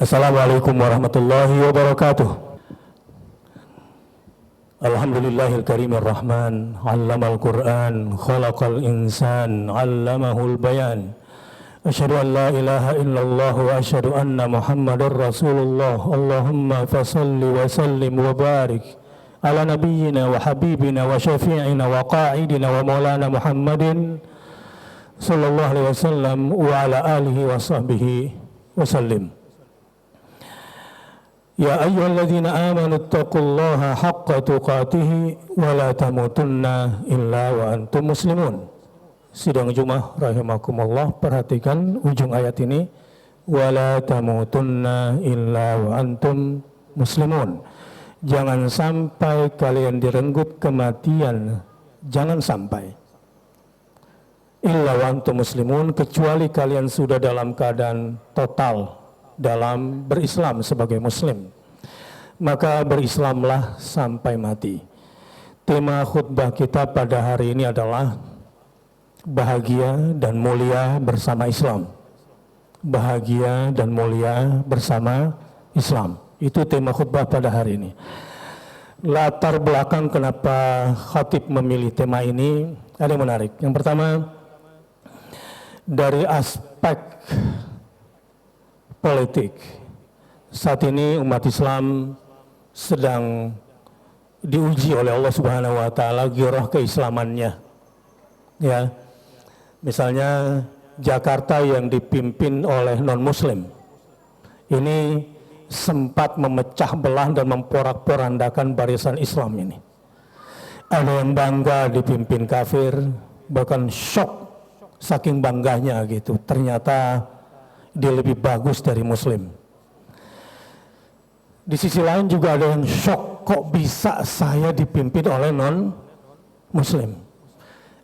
Assalamualaikum warahmatullahi wabarakatuh. Alhamdulillahil karimir rahman, 'allamal Qur'an, khalaqal insan, 'allamahul bayan. Asyhadu an la ilaha illallah wa asyhadu anna Muhammadar Rasulullah. Allahumma fashalli wa sallim wa barik ala nabiyyina wa habibina wa syafi'ina wa qa'idina wa maulana Muhammadin sallallahu alaihi wasallam wa ala alihi wa sahbihi wa sallim. Ya ayyuhalladzina amanu taqullaha haqqa tuqatih wa la tamutunna illa wa antum muslimun. Sidang Jumat rahimakumullah, perhatikan ujung ayat ini, wa la tamutunna illa wa antum muslimun. Jangan sampai kalian direnggut kematian, jangan sampai. Illa wa antum muslimun, kecuali kalian sudah dalam keadaan total dalam berislam sebagai muslim, maka berislamlah sampai mati. Tema khutbah kita pada hari ini adalah bahagia dan mulia bersama Islam. Bahagia dan mulia bersama Islam, itu tema khutbah pada hari ini. Latar belakang kenapa khatib memilih tema ini ada yang menarik. Yang pertama, dari aspek politik. Saat ini umat Islam sedang diuji oleh Allah Subhanahu wa taala girah keislamannya. Ya. Misalnya Jakarta yang dipimpin oleh non-muslim. Ini sempat memecah belah dan memporak-porandakan barisan Islam ini. Ada yang bangga dipimpin kafir, bahkan syok saking bangganya gitu. Ternyata dia lebih bagus dari muslim. Di sisi lain juga ada yang syok, kok bisa saya dipimpin oleh non muslim.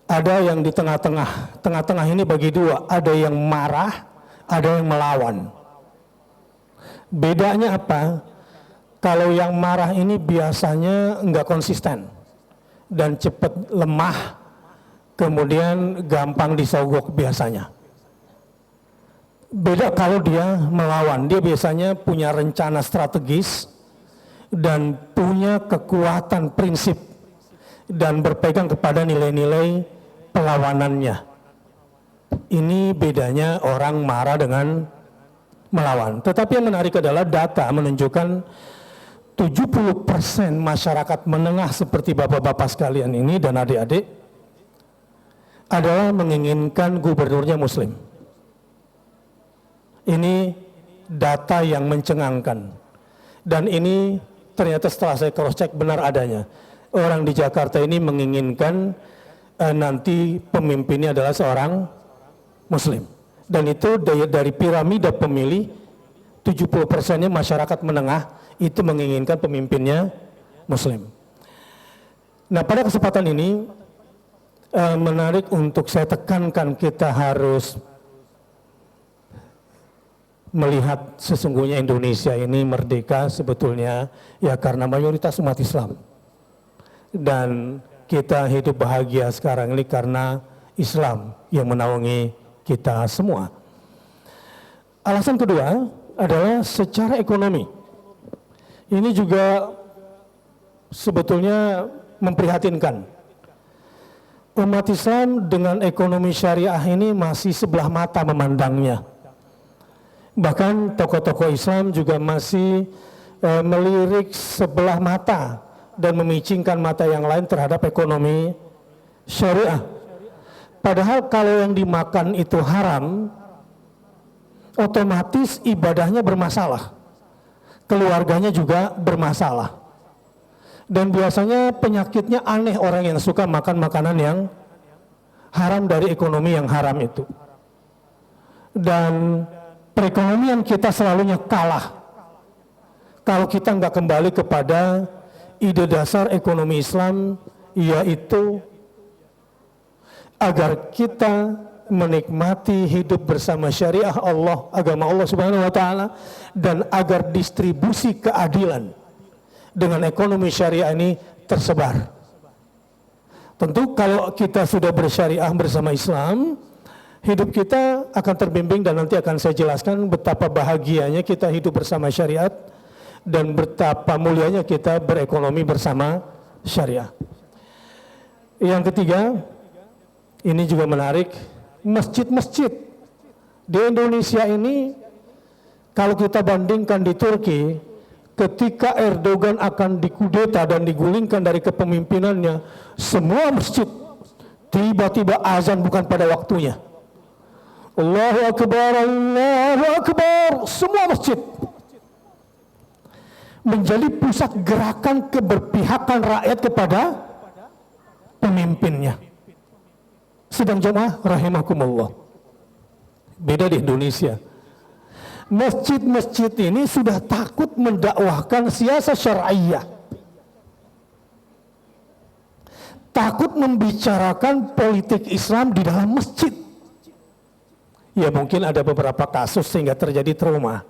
Ada yang di tengah-tengah ini bagi dua, ada yang marah, ada yang melawan. Bedanya apa? Kalau yang marah ini biasanya enggak konsisten dan cepat lemah, kemudian gampang disogok biasanya. Beda kalau dia melawan, dia biasanya punya rencana strategis dan punya kekuatan prinsip dan berpegang kepada nilai-nilai perlawanannya. Ini bedanya orang marah dengan melawan. Tetapi yang menarik adalah data menunjukkan 70% masyarakat menengah seperti bapak-bapak sekalian ini dan adik-adik adalah menginginkan gubernurnya muslim. Ini data yang mencengangkan. Dan ini ternyata setelah saya cross check benar adanya. Orang di Jakarta ini menginginkan nanti pemimpinnya adalah seorang muslim. Dan itu dari piramida pemilih 70%-nya masyarakat menengah itu menginginkan pemimpinnya muslim. Nah, pada kesempatan ini menarik untuk saya tekankan, kita harus melihat sesungguhnya Indonesia ini merdeka sebetulnya ya karena mayoritas umat Islam, dan kita hidup bahagia sekarang ini karena Islam yang menaungi kita semua. Alasan kedua adalah secara ekonomi. Ini juga sebetulnya memprihatinkan. Umat Islam dengan ekonomi syariah ini masih sebelah mata memandangnya. Bahkan tokoh-tokoh Islam juga masih melirik sebelah mata dan memicingkan mata yang lain terhadap ekonomi syariah. Padahal kalau yang dimakan itu haram, otomatis ibadahnya bermasalah, keluarganya juga bermasalah. Dan biasanya penyakitnya aneh orang yang suka makan makanan yang haram dari ekonomi yang haram itu. Dan perekonomian kita selalunya kalah kalau kita nggak kembali kepada ide dasar ekonomi Islam, yaitu agar kita menikmati hidup bersama syariah Allah, agama Allah Subhanahu wa taala, dan agar distribusi keadilan dengan ekonomi syariah ini tersebar. Tentu kalau kita sudah bersyariah bersama Islam, hidup kita akan terbimbing dan nanti akan saya jelaskan betapa bahagianya kita hidup bersama syariat dan betapa mulianya kita berekonomi bersama syariah. Yang ketiga, ini juga menarik, masjid-masjid di Indonesia ini kalau kita bandingkan di Turki, ketika Erdogan akan dikudeta dan digulingkan dari kepemimpinannya, semua masjid tiba-tiba azan bukan pada waktunya. Allahu Akbar, Allahu Akbar, semua masjid menjadi pusat gerakan keberpihakan rakyat kepada pemimpinnya. Sedang jemaah rahimakumullah, beda di Indonesia. Masjid-masjid ini sudah takut mendakwahkan siasat syar'iyah, takut membicarakan politik Islam di dalam masjid. Ya mungkin ada beberapa kasus sehingga terjadi trauma.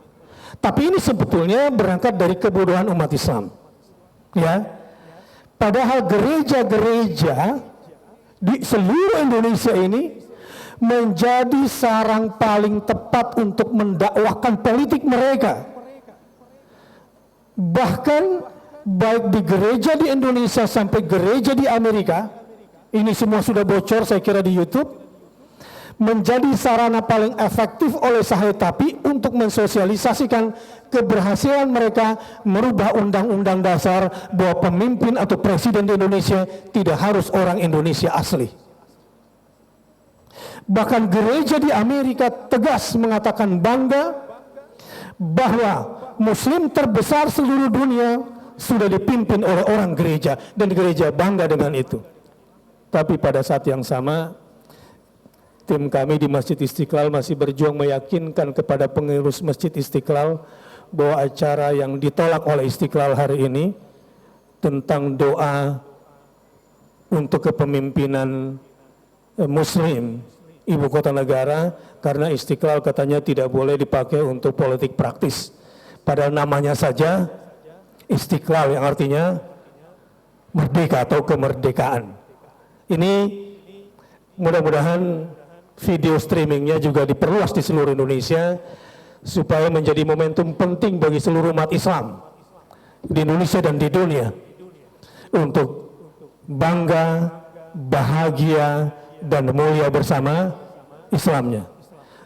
Tapi ini sebetulnya berangkat dari kebodohan umat Islam. Ya, padahal gereja-gereja di seluruh Indonesia ini menjadi sarang paling tepat untuk mendakwahkan politik mereka. Bahkan baik di gereja di Indonesia sampai gereja di Amerika, ini semua sudah bocor saya kira di YouTube, menjadi sarana paling efektif oleh Sahetapi untuk mensosialisasikan keberhasilan mereka merubah undang-undang dasar bahwa pemimpin atau presiden di Indonesia tidak harus orang Indonesia asli. Bahkan gereja di Amerika tegas mengatakan bangga bahwa Muslim terbesar seluruh dunia sudah dipimpin oleh orang gereja, dan gereja bangga dengan itu. Tapi pada saat yang sama, tim kami di Masjid Istiqlal masih berjuang meyakinkan kepada pengurus Masjid Istiqlal bahwa acara yang ditolak oleh Istiqlal hari ini tentang doa untuk kepemimpinan Muslim ibu kota negara, karena Istiqlal katanya tidak boleh dipakai untuk politik praktis. Padahal namanya saja Istiqlal yang artinya merdeka atau kemerdekaan. Ini mudah-mudahan video streamingnya juga diperluas di seluruh Indonesia supaya menjadi momentum penting bagi seluruh umat Islam di Indonesia dan di dunia untuk bangga, bahagia, dan mulia bersama Islamnya.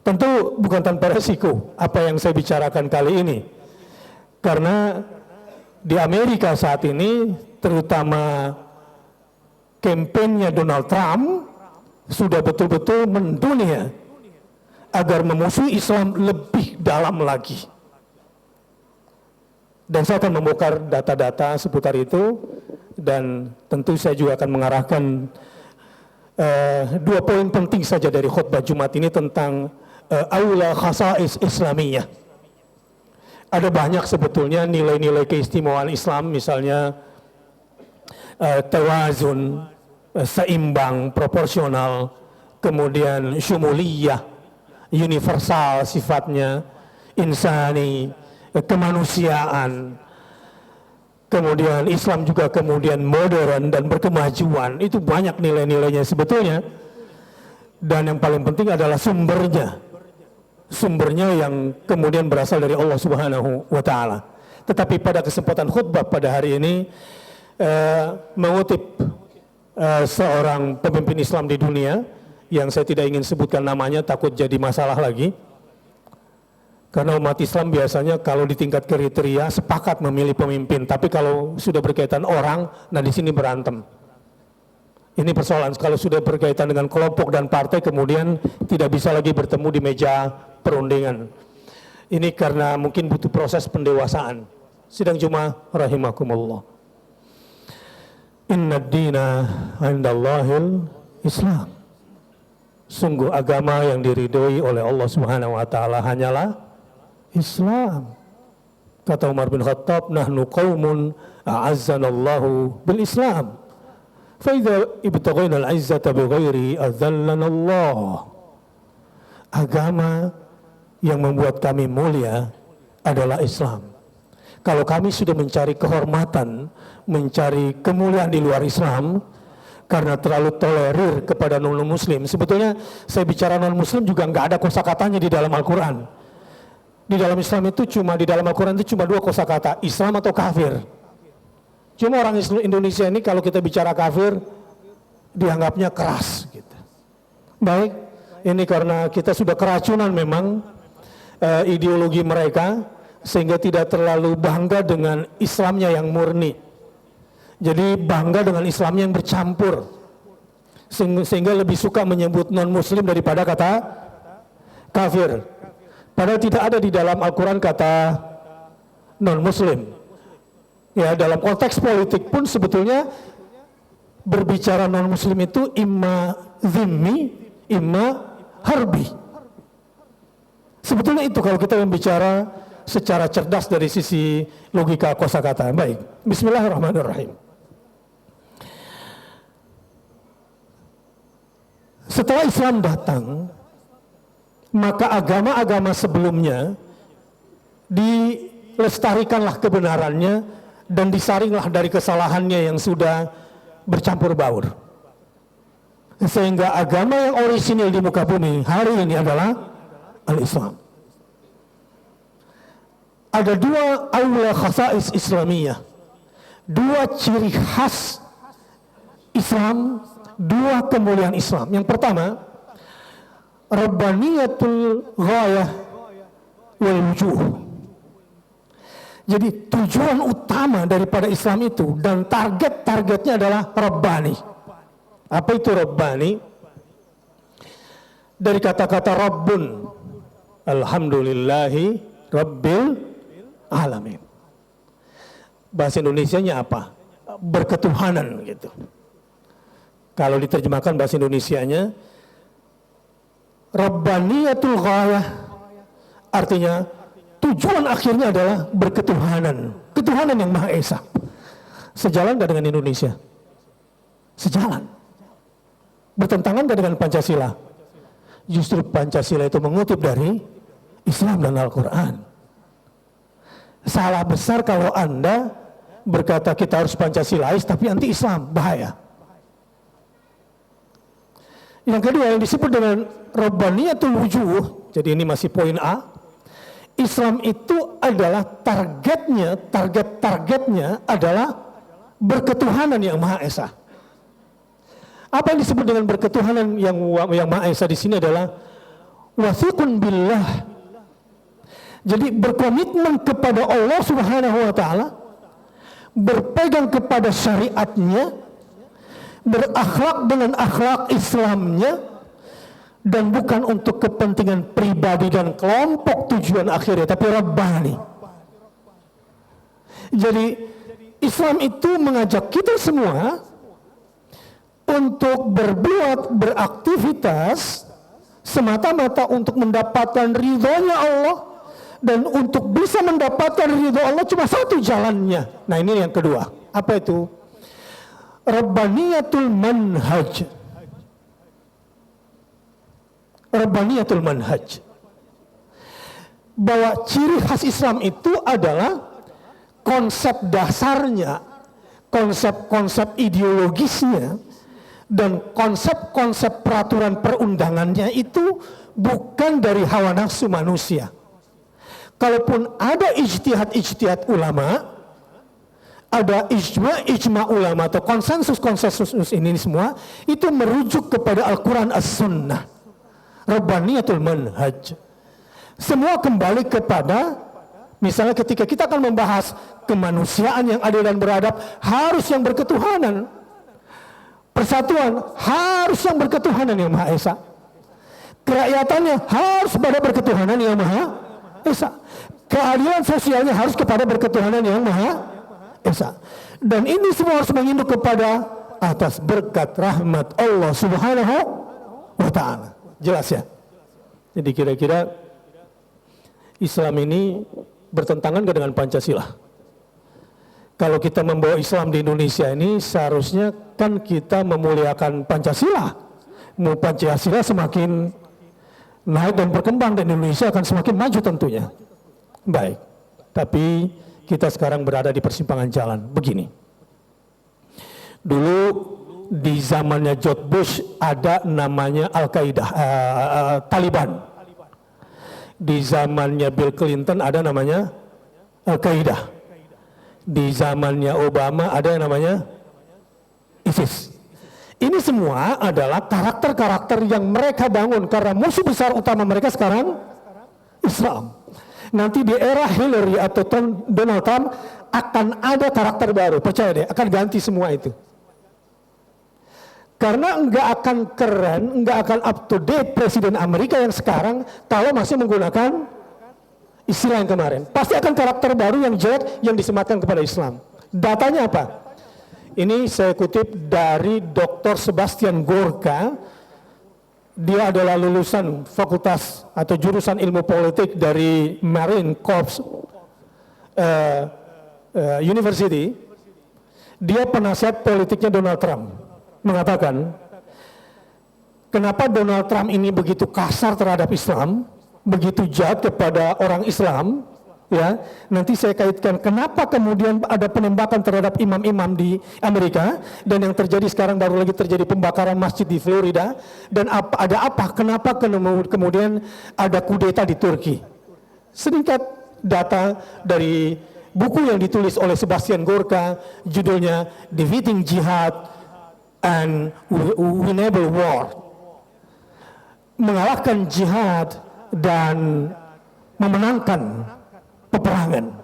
Tentu bukan tanpa resiko apa yang saya bicarakan kali ini, karena di Amerika saat ini terutama kampanye Donald Trump sudah betul-betul mendunia agar memusuhi Islam lebih dalam lagi. Dan saya akan membongkar data-data seputar itu, dan tentu saya juga akan mengarahkan 2 poin penting saja dari khutbah Jumat ini tentang aula khasais Islamiyah. Ada banyak sebetulnya nilai-nilai keistimewaan Islam, misalnya tawazun, seimbang, proporsional, kemudian syumuliyah, universal sifatnya, insani, kemanusiaan, kemudian Islam juga kemudian modern dan berkemajuan. Itu banyak nilai-nilainya sebetulnya, dan yang paling penting adalah sumbernya yang kemudian berasal dari Allah Subhanahu wa Ta'ala. Tetapi pada kesempatan khutbah pada hari ini mengutip seorang pemimpin Islam di dunia yang saya tidak ingin sebutkan namanya, takut jadi masalah lagi, karena umat Islam biasanya kalau di tingkat kriteria sepakat memilih pemimpin, tapi kalau sudah berkaitan orang, nah di sini berantem. Ini persoalan kalau sudah berkaitan dengan kelompok dan partai, kemudian tidak bisa lagi bertemu di meja perundingan. Ini karena mungkin butuh proses pendewasaan. Sidang Jumat rahimakumullah. Inna dina indallahil Islam. Sungguh agama yang diridhoi oleh Allah Subhanahu wa Ta'ala hanyalah Islam. Kata Umar bin Khattab, nahnu qaumun a'azzanallahu bil Islam. Fa idza ibtaghayna al-'izzata bighairi adzallana Allah. Agama yang membuat kami mulia adalah Islam. Kalau kami sudah mencari kehormatan, mencari kemuliaan di luar Islam, karena terlalu tolerir kepada non-muslim. Sebetulnya saya bicara non-muslim juga nggak ada kosakatanya di dalam Al-Quran. Di dalam Islam itu di dalam Al-Quran itu cuma 2 kosakata, Islam atau kafir. Cuma orang Indonesia ini kalau kita bicara kafir, dianggapnya keras. Gitu. Baik, ini karena kita sudah keracunan memang ideologi mereka, sehingga tidak terlalu bangga dengan Islamnya yang murni. Jadi bangga dengan Islamnya yang bercampur, sehingga lebih suka menyebut non-muslim daripada kata kafir. Padahal tidak ada di dalam Al-Quran kata non-muslim. Ya, dalam konteks politik pun sebetulnya berbicara non-muslim itu imma zimmi, imma harbi. Sebetulnya itu kalau kita membicara secara cerdas dari sisi logika kosakata. Baik, bismillahirrahmanirrahim. Setelah Islam datang, maka agama-agama sebelumnya dilestarikanlah kebenarannya dan disaringlah dari kesalahannya yang sudah bercampur baur. Sehingga agama yang orisinil di muka bumi hari ini adalah al-Islam. Ada 2 awla khasais Islamiyah, 2 ciri khas Islam, 2 kemuliaan Islam. Yang pertama, Rabbaniyatul ghayah wal wujuh. Jadi tujuan utama daripada Islam itu dan targetnya adalah Rabbani. Apa itu Rabbani? Dari kata-kata Rabbun, Alhamdulillahi Rabbil Alamin. Bahasa Indonesianya apa? Berketuhanan gitu. Kalau diterjemahkan bahasa Indonesianya, Rabbaniyatul ghayah, artinya tujuan akhirnya adalah berketuhanan, ketuhanan yang Maha Esa. Sejalan gak dengan Indonesia? Sejalan. Bertentangan gak dengan Pancasila? Justru Pancasila itu mengutip dari Islam dan Al-Quran. Salah besar kalau Anda berkata kita harus Pancasilais tapi anti Islam, bahaya. Yang kedua yang disebut dengan Rabbaniyatul wujuh, jadi ini masih poin A. Islam itu adalah targetnya adalah berketuhanan yang Maha Esa. Apa yang disebut dengan berketuhanan yang Maha Esa di sini adalah wasiqun billah. Jadi berkomitmen kepada Allah Subhanahu wa taala, berpegang kepada syariatnya, berakhlak dengan akhlak Islamnya, dan bukan untuk kepentingan pribadi dan kelompok tujuan akhirnya, tapi Rabbani. Jadi Islam itu mengajak kita semua untuk beraktivitas semata-mata untuk mendapatkan ridhonya Allah, dan untuk bisa mendapatkan ridho Allah cuma satu jalannya. Nah ini yang kedua. Apa itu? Rabbaniyatul manhaj. Rabbaniyatul manhaj. Bahwa ciri khas Islam itu adalah konsep dasarnya, konsep-konsep ideologisnya, dan konsep-konsep peraturan perundangannya itu bukan dari hawa nafsu manusia. Kalaupun ada ijtihad ulama, ada ijma ulama atau konsensus ini semua, itu merujuk kepada Al-Quran As-Sunnah. Rabbaniyatul manhaj. Semua kembali kepada, misalnya ketika kita akan membahas kemanusiaan yang adil dan beradab, harus yang berketuhanan. Persatuan harus yang berketuhanan yang Maha Esa. Kerakyatannya harus pada berketuhanan yang Maha Esa. Keadilan sosialnya harus kepada berketuhanan yang Maha Esa. Dan ini semua harus menginduk kepada atas berkat rahmat Allah Subhanahu wa ta'ala. Jelas ya? Jadi kira-kira Islam ini bertentangan dengan Pancasila. Kalau kita membawa Islam di Indonesia ini, seharusnya kan kita memuliakan Pancasila. Mau Pancasila semakin naik dan berkembang, dan Indonesia akan semakin maju tentunya. Baik, tapi kita sekarang berada di persimpangan jalan begini. Dulu di zamannya George Bush ada namanya Al-Qaeda, Taliban. Di zamannya Bill Clinton ada namanya Al-Qaeda. Di zamannya Obama ada yang namanya ISIS. Ini semua adalah karakter-karakter yang mereka bangun karena musuh besar utama mereka sekarang Islam. Nanti di era Hillary atau Donald Trump akan ada karakter baru, percaya deh, akan ganti semua itu. Karena enggak akan keren, enggak akan up to date Presiden Amerika yang sekarang kalau masih menggunakan istilah yang kemarin. Pasti akan karakter baru yang jelek yang disematkan kepada Islam. Datanya apa? Ini saya kutip dari Dr. Sebastian Gorka. Dia adalah lulusan fakultas atau jurusan ilmu politik dari Marine Corps University. Dia penasihat politiknya Donald Trump. Mengatakan, kenapa Donald Trump ini begitu kasar terhadap Islam, begitu jahat kepada orang Islam, ya. Nanti saya kaitkan kenapa kemudian ada penembakan terhadap imam-imam di Amerika, dan yang terjadi sekarang baru lagi terjadi pembakaran masjid di Florida, dan kenapa kemudian ada kudeta di Turki. Sedikit data dari buku yang ditulis oleh Sebastian Gorka, judulnya Defeating Jihad and Winnable War, mengalahkan jihad dan memenangkan peperangan.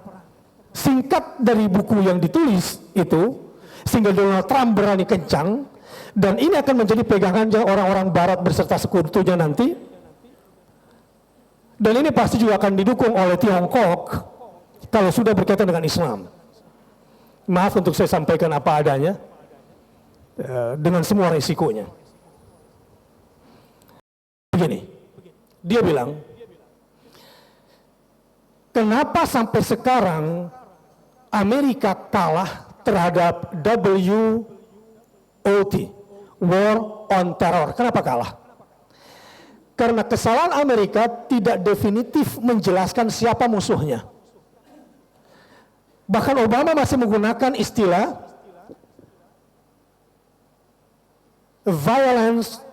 Singkat dari buku yang ditulis itu, sehingga Donald Trump berani kencang, dan ini akan menjadi pegangannya orang-orang barat berserta sekutunya nanti, dan ini pasti juga akan didukung oleh Tiongkok kalau sudah berkaitan dengan Islam. Maaf untuk saya sampaikan apa adanya, dengan semua risikonya. Begini, dia bilang, kenapa sampai sekarang Amerika kalah terhadap WOT, War on Terror? Kenapa kalah? Karena kesalahan Amerika tidak definitif menjelaskan siapa musuhnya. Bahkan Obama masih menggunakan istilah violence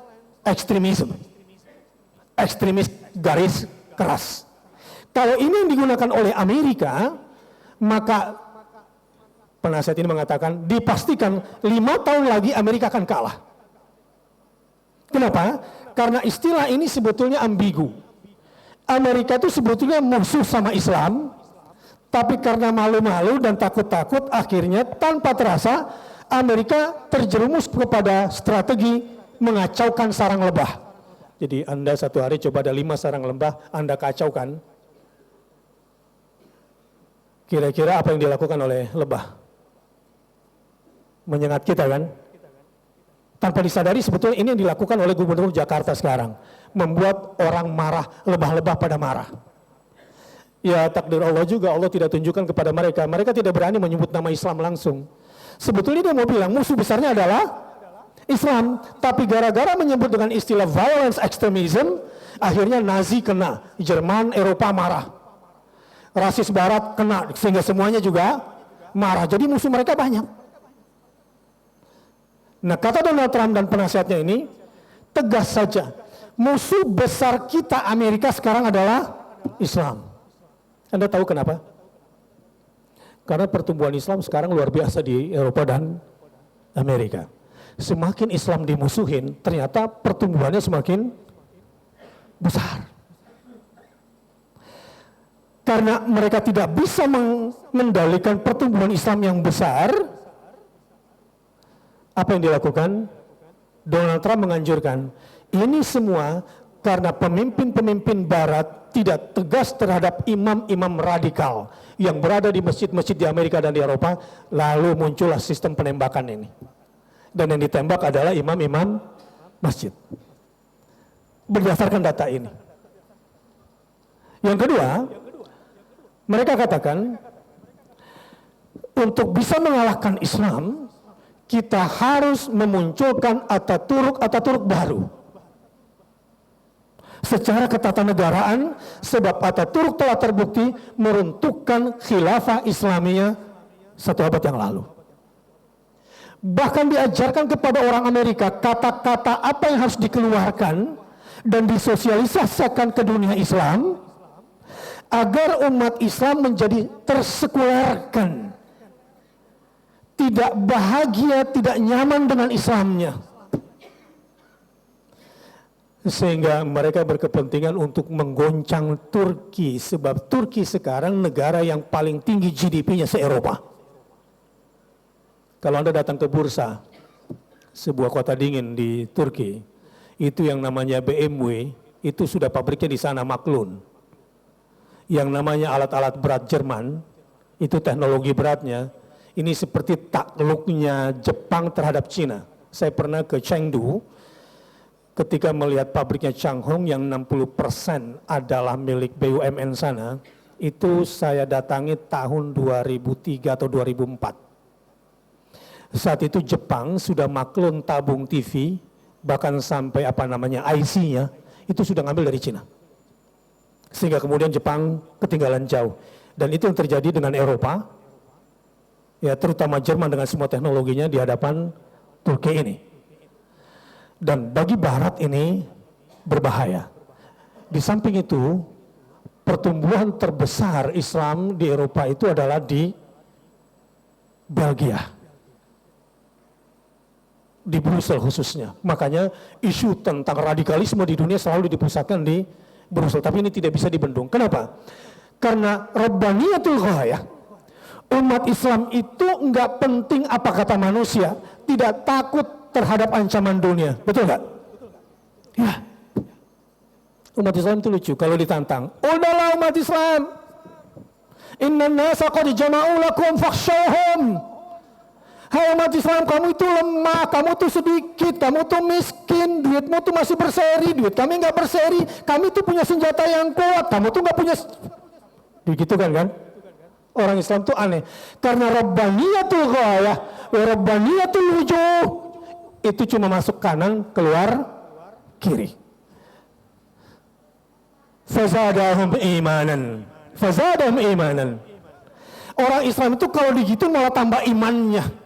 extremism, ekstremis garis keras. Kalau ini yang digunakan oleh Amerika, maka penasihat ini mengatakan dipastikan 5 tahun lagi Amerika akan kalah. Kenapa? Karena istilah ini sebetulnya ambigu. Amerika itu sebetulnya musuh sama Islam, tapi karena malu-malu dan takut-takut, akhirnya tanpa terasa Amerika terjerumus kepada strategi mengacaukan sarang lebah. Jadi Anda satu hari coba ada 5 sarang lebah, Anda kacaukan. Kira-kira apa yang dilakukan oleh lebah? Menyengat kita kan? Tanpa disadari sebetulnya ini yang dilakukan oleh Gubernur Jakarta sekarang. Membuat orang marah, lebah-lebah pada marah. Ya takdir Allah juga, Allah tidak tunjukkan kepada mereka. Mereka tidak berani menyebut nama Islam langsung. Sebetulnya dia mau bilang musuh besarnya adalah Islam, tapi gara-gara menyebut dengan istilah violence extremism, akhirnya Nazi kena, Jerman, Eropa marah, rasis Barat kena, sehingga semuanya juga marah. Jadi musuh mereka banyak. Nah, kata Donald Trump dan penasihatnya ini tegas saja, musuh besar kita Amerika sekarang adalah Islam. Anda tahu kenapa? Karena pertumbuhan Islam sekarang luar biasa di Eropa dan Amerika. Semakin Islam dimusuhin, ternyata pertumbuhannya semakin besar. Karena mereka tidak bisa mengendalikan pertumbuhan Islam yang besar, apa yang dilakukan? Donald Trump menganjurkan, ini semua karena pemimpin-pemimpin Barat tidak tegas terhadap imam-imam radikal yang berada di masjid-masjid di Amerika dan di Eropa, lalu muncullah sistem penembakan ini. Dan yang ditembak adalah imam-imam masjid. Berdasarkan data ini. Yang kedua, mereka katakan, untuk bisa mengalahkan Islam, kita harus memunculkan Ataturk baru. Secara ketatanegaraan, sebab Ataturk telah terbukti meruntuhkan khilafah Islamiyah 1 abad yang lalu. Bahkan diajarkan kepada orang Amerika kata-kata apa yang harus dikeluarkan dan disosialisasikan ke dunia Islam agar umat Islam menjadi tersekulerkan, tidak bahagia, tidak nyaman dengan Islamnya, sehingga mereka berkepentingan untuk menggoncang Turki, sebab Turki sekarang negara yang paling tinggi GDP-nya se-Eropa. Kalau Anda datang ke bursa sebuah kota dingin di Turki, itu yang namanya BMW, itu sudah pabriknya di sana, Maklun. Yang namanya alat-alat berat Jerman, itu teknologi beratnya, ini seperti takluknya Jepang terhadap Cina. Saya pernah ke Chengdu, ketika melihat pabriknya Changhong yang 60% adalah milik BUMN sana, itu saya datangi tahun 2003 atau 2004. Saat itu Jepang sudah maklun tabung TV, bahkan sampai IC-nya, itu sudah ngambil dari Cina. Sehingga kemudian Jepang ketinggalan jauh. Dan itu yang terjadi dengan Eropa, ya terutama Jerman dengan semua teknologinya di hadapan Turki ini. Dan bagi Barat ini berbahaya. Di samping itu, pertumbuhan terbesar Islam di Eropa itu adalah di Belgia, di Brussel khususnya. Makanya isu tentang radikalisme di dunia selalu dipusatkan di Brussel. Tapi ini tidak bisa dibendung. Kenapa? Karena Rabbaniyatul Ghayah, umat Islam itu enggak penting apa kata manusia, tidak takut terhadap ancaman dunia. Betul nggak? Ya. Umat Islam itu lucu kalau ditantang. Udahlah umat Islam, inna nasa qad jama'u lakum fakhshawhum. Hai umat Islam, kamu itu lemah, kamu itu sedikit, kamu itu miskin, duitmu tuh masih berseri, duit kami nggak berseri, kami tuh punya senjata yang kuat, kamu tuh nggak punya. Begitu kan? Orang Islam tuh aneh. Karena Rabbaniyatul Ghayah, Rabbaniyatul Wujuh, itu cuma masuk kanan, keluar kiri. Fazadahum imanan, fazadahum imanan. Orang Islam itu kalau digitu malah tambah imannya.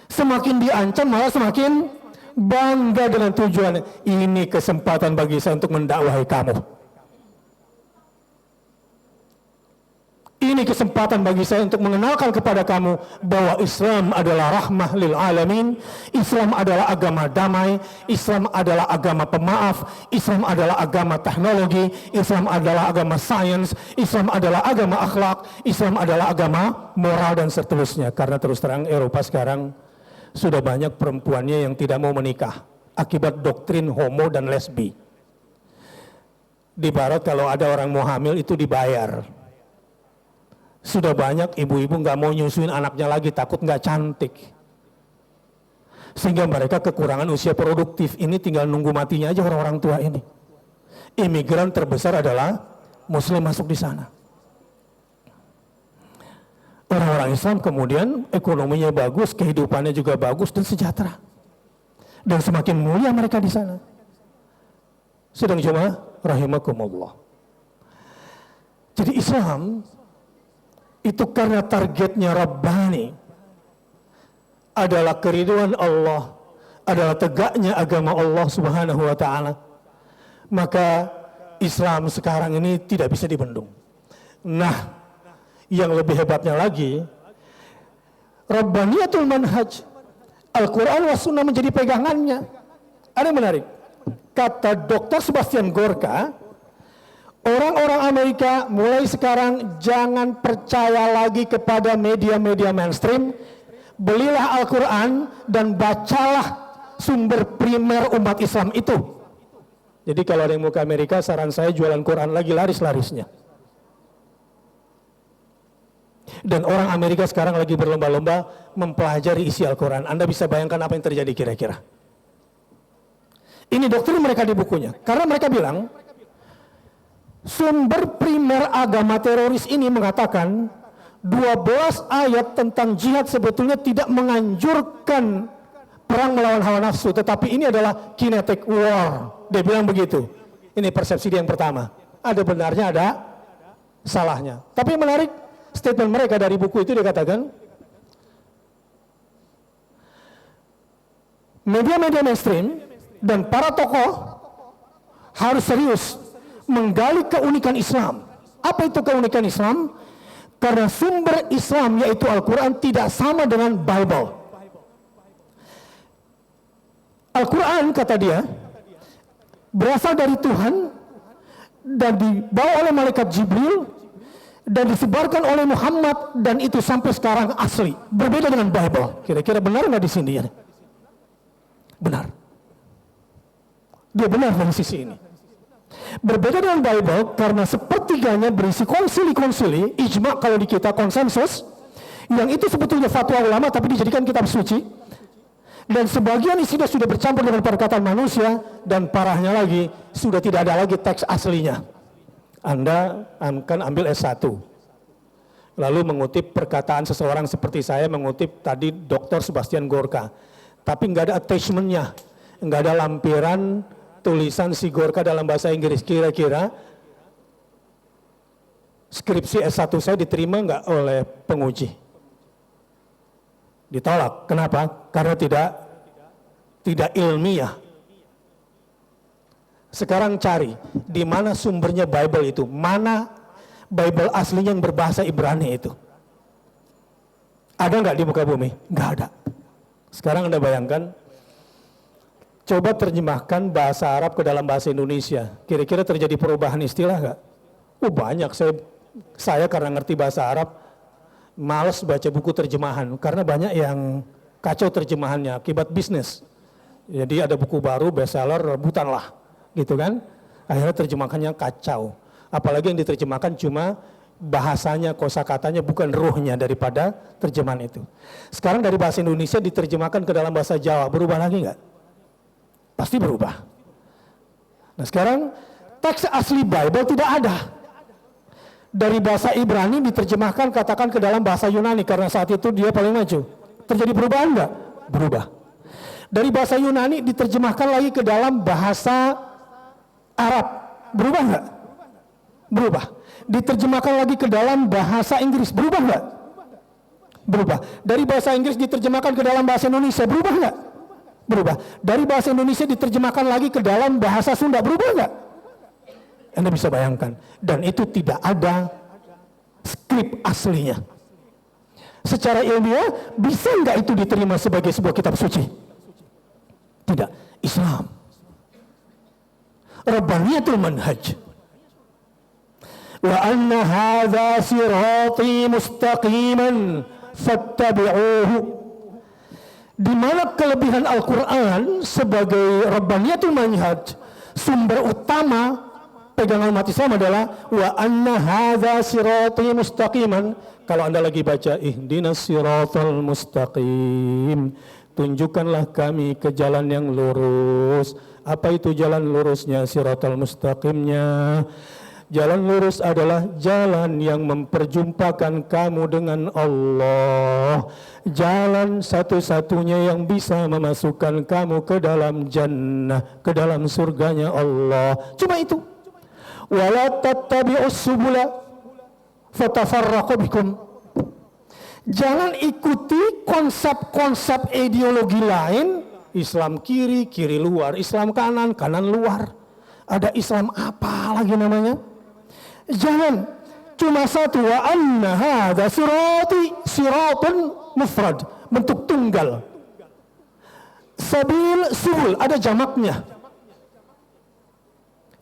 Semakin diancam malah semakin bangga dengan tujuannya. Ini kesempatan bagi saya untuk mendakwahi kamu. Ini kesempatan bagi saya untuk mengenalkan kepada kamu bahwa Islam adalah rahmah lil alamin, Islam adalah agama damai, Islam adalah agama pemaaf, Islam adalah agama teknologi, Islam adalah agama sains, Islam adalah agama akhlak, Islam adalah agama moral dan seterusnya. Karena terus terang Eropa sekarang sudah banyak perempuannya yang tidak mau menikah akibat doktrin homo dan lesbi. Di Barat kalau ada orang mau hamil itu dibayar. Sudah banyak ibu-ibu nggak mau nyusuin anaknya lagi, takut nggak cantik. Sehingga mereka kekurangan usia produktif. Ini tinggal nunggu matinya aja orang-orang tua ini. Imigran terbesar adalah Muslim masuk di sana. Orang-orang Islam kemudian ekonominya bagus, kehidupannya juga bagus dan sejahtera. Dan semakin mulia mereka di sana. Sedang jemaah rahimakumullah. Jadi Islam itu karena targetnya Rabbani, adalah keriduan Allah, adalah tegaknya agama Allah Subhanahu wa taala. Maka Islam sekarang ini tidak bisa dibendung. Nah, yang lebih hebatnya lagi, Rabbaniyatul manhaj, Al-Quran wa Sunnah menjadi pegangannya. Ada yang menarik. Kata Dr. Sebastian Gorka, orang-orang Amerika mulai sekarang jangan percaya lagi kepada media-media mainstream. Belilah Al-Quran dan bacalah sumber primer umat Islam itu. Jadi kalau ada yang mau ke Amerika, saran saya jualan Quran lagi laris-larisnya. Dan orang Amerika sekarang lagi berlomba-lomba mempelajari isi Al-Quran. Anda bisa bayangkan apa yang terjadi kira-kira. Ini doktrin mereka di bukunya. Karena mereka bilang, sumber primer agama teroris ini mengatakan 12 ayat tentang jihad sebetulnya tidak menganjurkan perang melawan hawa nafsu, tetapi ini adalah kinetic war. Dia bilang begitu. Ini persepsi dia yang pertama. Ada benarnya, ada salahnya. Tapi menarik, statement mereka dari buku itu dikatakan media-media mainstream dan para tokoh harus serius menggali keunikan Islam. Apa itu keunikan Islam? Karena sumber Islam yaitu Al-Quran tidak sama dengan Bible. Al-Quran, kata dia, berasal dari Tuhan dan dibawa oleh malaikat Jibril dan disebarkan oleh Muhammad, dan itu sampai sekarang asli. Berbeda dengan Bible. Kira-kira benar nggak di sini ya? Benar. Dia benar dari sisi ini. Berbeda dengan Bible karena sepertiganya berisi konsili-konsili, ijma kalau di kita konsensus, yang itu sebetulnya fatwa ulama tapi dijadikan kitab suci, dan sebagian isinya sudah bercampur dengan perkataan manusia, dan parahnya lagi sudah tidak ada lagi teks aslinya. Anda akan ambil S1 lalu mengutip perkataan seseorang seperti saya mengutip tadi Dr. Sebastian Gorka, tapi nggak ada attachmentnya, nggak ada lampiran tulisan si Gorka dalam bahasa Inggris. Kira-kira skripsi S1 saya diterima nggak oleh penguji? Ditolak. Kenapa? Karena tidak ilmiah. Sekarang cari di mana sumbernya Bible itu, mana Bible aslinya yang berbahasa Ibrani itu. Ada nggak di muka bumi? Nggak ada. Sekarang Anda bayangkan, coba terjemahkan bahasa Arab ke dalam bahasa Indonesia. Kira-kira terjadi perubahan istilah nggak? Oh banyak. Saya karena ngerti bahasa Arab, malas baca buku terjemahan karena banyak yang kacau terjemahannya akibat bisnis. Jadi ada buku baru bestseller rebutan lah, gitu kan? Akhirnya terjemahannya kacau. Apalagi yang diterjemahkan cuma bahasanya, kosakatanya, bukan ruhnya daripada terjemahan itu. Sekarang dari bahasa Indonesia diterjemahkan ke dalam bahasa Jawa, berubah lagi nggak? Pasti berubah. Nah sekarang teks asli Bible tidak ada. Dari bahasa Ibrani diterjemahkan katakan ke dalam bahasa Yunani karena saat itu dia paling maju. Terjadi perubahan nggak? Berubah. Dari bahasa Yunani diterjemahkan lagi ke dalam bahasa Arab. Berubah nggak? Berubah. Diterjemahkan lagi ke dalam bahasa Inggris. Berubah nggak? Berubah. Dari bahasa Inggris diterjemahkan ke dalam bahasa Indonesia. Berubah nggak? Berubah. Dari bahasa Indonesia diterjemahkan lagi ke dalam bahasa Sunda. Berubah nggak? Anda bisa bayangkan. Dan itu tidak ada skrip aslinya. Secara ilmiah, bisa nggak itu diterima sebagai sebuah kitab suci? Tidak. Islam. Rabbaniyatul manhaj. Wa anna hadha sirati mustaqiman fattabi'uhu. Di mana kelebihan Al-Quran sebagai Rabbaniyatul manhaj, sumber utama pegangan umat Islam adalah wa anna hadza sirati mustaqiman. Kalau Anda lagi baca ihdinas siratal mustaqim, tunjukkanlah kami ke jalan yang lurus. Apa itu jalan lurusnya? Siratal mustaqimnya, jalan lurus adalah jalan yang memperjumpakan kamu dengan Allah, jalan satu-satunya yang bisa memasukkan kamu ke dalam jannah, ke dalam surganya Allah. Cuma itu. Wala tattabi'us subula fatafarraqu bikum. Jangan ikuti konsep-konsep ideologi lain, Islam kiri, kiri luar, Islam kanan, kanan luar. Ada Islam apa lagi namanya? Jangan. Cuma satu, wa anna hadza sirati siratun mufrad, bentuk tunggal. Sabil, subul, ada jamaknya.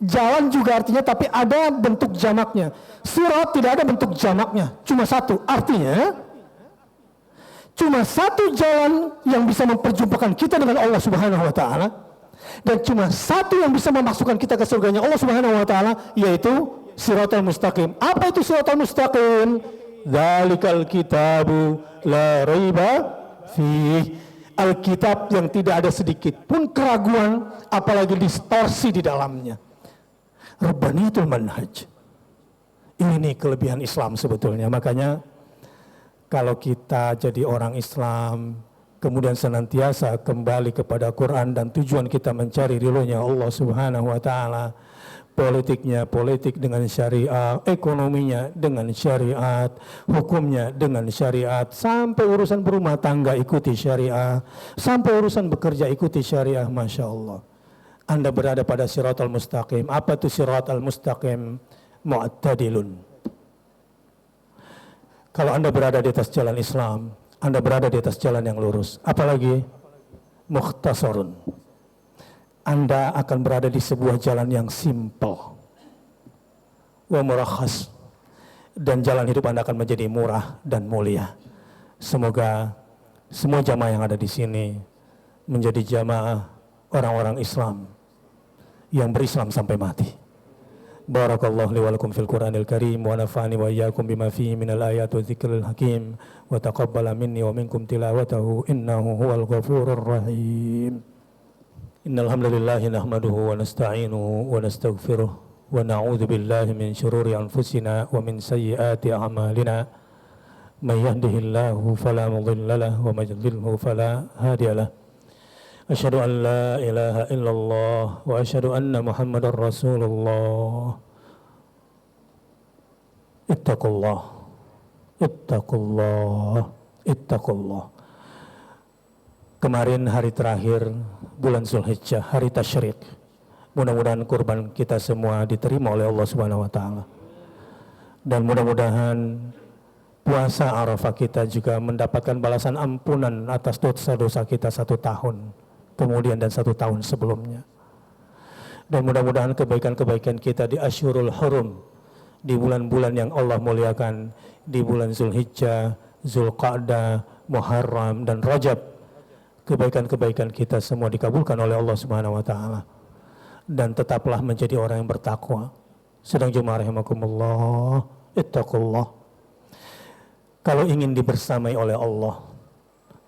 Jalan juga artinya, tapi ada bentuk jamaknya. Sirat tidak ada bentuk jamaknya, cuma satu. Artinya, cuma satu jalan yang bisa memperjumpakan kita dengan Allah Subhanahu wa Ta'ala, dan cuma satu yang bisa memasukkan kita ke surganya Allah Subhanahu wa Ta'ala, yaitu siratal mustaqim. Apa itu siratal mustaqim? Dzalikal kitabu la raiba fihi. Alkitab yang tidak ada sedikit pun keraguan, apalagi distorsi di dalamnya. Rabbaniyatul manhaj. Ini nih kelebihan Islam sebetulnya. Makanya kalau kita jadi orang Islam, kemudian senantiasa kembali kepada Quran dan tujuan kita mencari ridhonya Allah Subhanahu wa Ta'ala, politiknya politik dengan syariat, ekonominya dengan syariat, hukumnya dengan syariat, sampai urusan berumah tangga ikuti syariat, sampai urusan bekerja ikuti syariah. Masya Allah, Anda berada pada siratal mustaqim. Apa itu siratal mustaqim? Mu'tadilun. Kalau Anda berada di atas jalan Islam, Anda berada di atas jalan yang lurus. Apalagi mukhtasarun, Anda akan berada di sebuah jalan yang simple wa murakhas, dan jalan hidup Anda akan menjadi murah dan mulia. Semoga semua jamaah yang ada di sini menjadi jamaah orang-orang Islam yang berislam sampai mati. Barakallahu li wa lakum fil Qur'anil Karim wa nafa'ani wa iyyakum bima fihi minal ayati wa dzikril hakim wa taqabbala minni wa minkum tilawatahu innahu huwal ghafurur rahim. Innal hamdalillahi nahmaduhu wa nasta'inuhu wa nastaghfiruh wa na'udzu billahi min shururi anfusina wa min sayyiati a'malina. May yahdihillahu fala mudilla lahu wa may yudlilhu fala hadiya lahu. Asyhadu an la ilaha illallah wa asyhadu anna Muhammadar Rasulullah. Ittaqullah, ittaqullah, ittaqullah. Kemarin hari terakhir bulan Zulhijjah, hari tasyrik. Mudah-mudahan kurban kita semua diterima oleh Allah Subhanahu wa taala. Dan mudah-mudahan puasa Arafah kita juga mendapatkan balasan ampunan atas dosa-dosa kita 1 tahun kemudian dan 1 tahun sebelumnya. Dan mudah-mudahan kebaikan-kebaikan kita di Asyurul Hurum, di bulan-bulan yang Allah muliakan, di bulan Zulhijjah, Zulqa'dah, Muharram dan Rajab, kebaikan-kebaikan kita semua dikabulkan oleh Allah Subhanahu wa taala. Dan tetaplah menjadi orang yang bertakwa. Sedang jemaah rahimakumullah, ittaqullah. Kalau ingin dibersamai oleh Allah,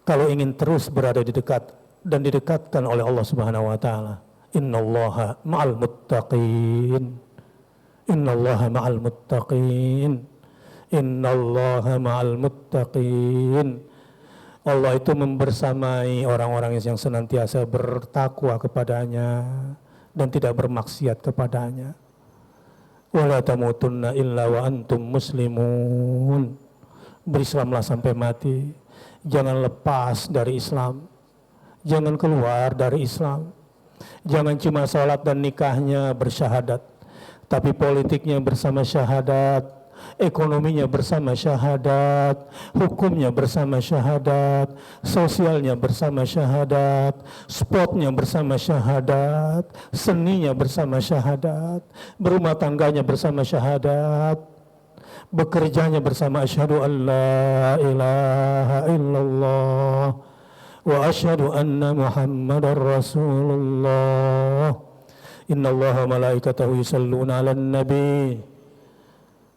kalau ingin terus berada di dekat dan didekatkan oleh Allah Subhanahu wa taala, innallaha ma'al muttaqin. Innallaha ma'al muttaqin. Innallaha ma'al muttaqin. Allah itu membersamai orang-orang yang senantiasa bertakwa kepadanya dan tidak bermaksiat kepadanya. Wala tamutunna illa wa antum muslimun. Berislamlah sampai mati. Jangan lepas dari Islam. Jangan keluar dari Islam. Jangan cuma sholat dan nikahnya bersyahadat, tapi politiknya bersama syahadat, ekonominya bersama syahadat, hukumnya bersama syahadat, sosialnya bersama syahadat, sportnya bersama syahadat, seninya bersama syahadat, berumah tangganya bersama syahadat, bekerjanya bersama asyhadu an la ilaha illallah wa asyhadu anna Muhammadar Rasulullah. Innallaha malaikatahu yusalluna 'alan nabi.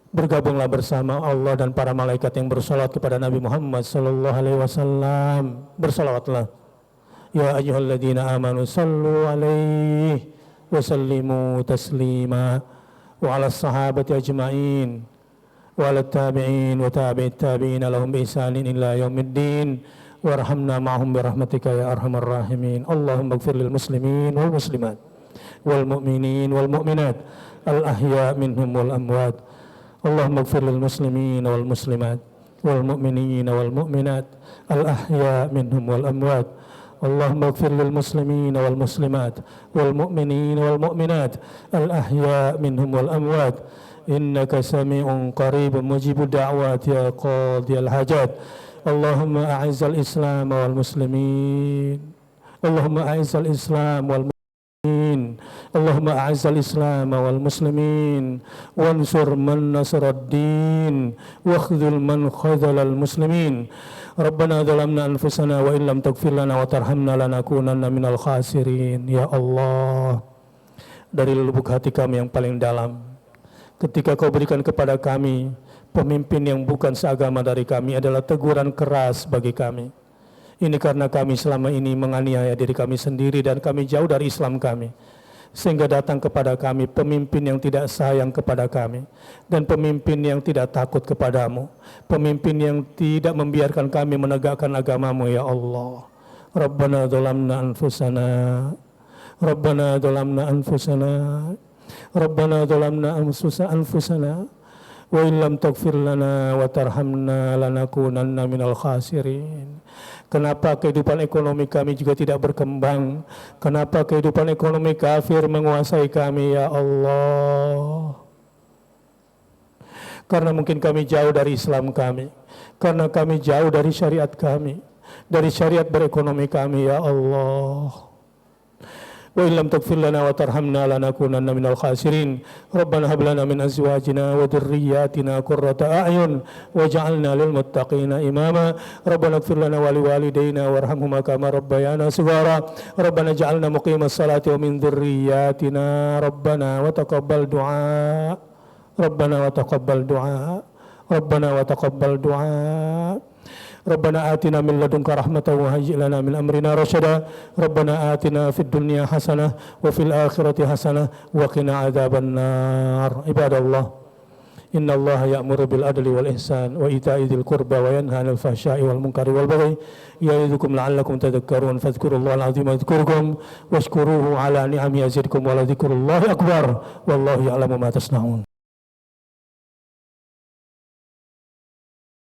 Bergabunglah bersama Allah dan para malaikat yang bersalat kepada Nabi Muhammad sallallahu alaihi wasallam. Bersalawatlah. Ya ayyuhalladzina amanu sallu alaihi wa sallimu taslima wa 'alas sahabati ajma'in wa 'alat tabi'in wa tabi'it tabi'in lahum bi ihsanin ila yaumiddin. Warhamna ma'hum birahmatika ya arhamar rahimin. Allahumma ighfir lil muslimin wal muslimat wal mu'minin wal mu'minat al ahya minhum wal amwat. Allahumma ighfir lil muslimin wal muslimat wal mu'minin wal mu'minat al ahya minhum wal amwat. Allahumma ighfir lil muslimin wal muslimat wal mu'minin wal mu'minat al ahya minhum wal amwat. Innaka sami'un qaribun mujibud da'wat ya qadiyal hajat. Allahumma a'izzal Islam wal muslimin. Allahumma a'izzal Islam wal muslimin. Allahumma a'izzal Islam wal muslimin. Wansur man nasaraddin wa khudhul man khadhalal muslimin. Rabbana zalamna anfusana wa illam taghfir lana wa tarhamna lanakunanna minal khasirin. Ya Allah, dari lubuk hati kami yang paling dalam, ketika Kau berikan kepada kami pemimpin yang bukan seagama dari kami, adalah teguran keras bagi kami. Ini karena kami selama ini menganiaya diri kami sendiri dan kami jauh dari Islam kami, sehingga datang kepada kami pemimpin yang tidak sayang kepada kami dan pemimpin yang tidak takut kepadamu, pemimpin yang tidak membiarkan kami menegakkan agamamu. Ya Allah, Rabbana zalamna anfusana, Rabbana zalamna anfusana Rabbana zalamna anfusana wa in lam taghfir lana wa tarhamna lanakunanna minal khasirin. Kenapa kehidupan ekonomi kami juga tidak berkembang? Kenapa kehidupan ekonomi kafir menguasai kami ya Allah? Karena mungkin kami jauh dari Islam kami, karena kami jauh dari syariat kami, dari syariat berekonomi kami ya Allah. Wa illam taghfir lana wa tarhamna lanakunanna minal khasirin. Rabbana hab lana min azwajina wa dhurriyyatina qurrata a'yun waj'alna lil muttaqina imama. Rabbana ighfir lana wa liwalidayna warhamhuma kama rabbayana shighara. Rabbana ij'alna muqimas salati wa min dhurriyyatina rabbana wa taqabbal du'a. Rabbana wa taqabbal du'a. Rabbana wa taqabbal du'a. Rabbana atina min ladunka rahmatan wa hayyi' lana min amrina rasyada. Rabbana atina fid dunya hasanah wa fil akhirati hasanah wa qina adzabannar. Ibadallah, innallaha ya'muru bil adli wal ihsan wa ita'i dzil qurba wa yanha 'anil fahsya'i wal munkari wal baghi ya'idzukum la'allakum tadhakkarun. Fadhkurullaha al-'azim yadhkurkum washkuruhu 'ala ni'amihi yazidkum wa la dzikrullahi akbar. Wallahu ya'lamu ma tasna'un.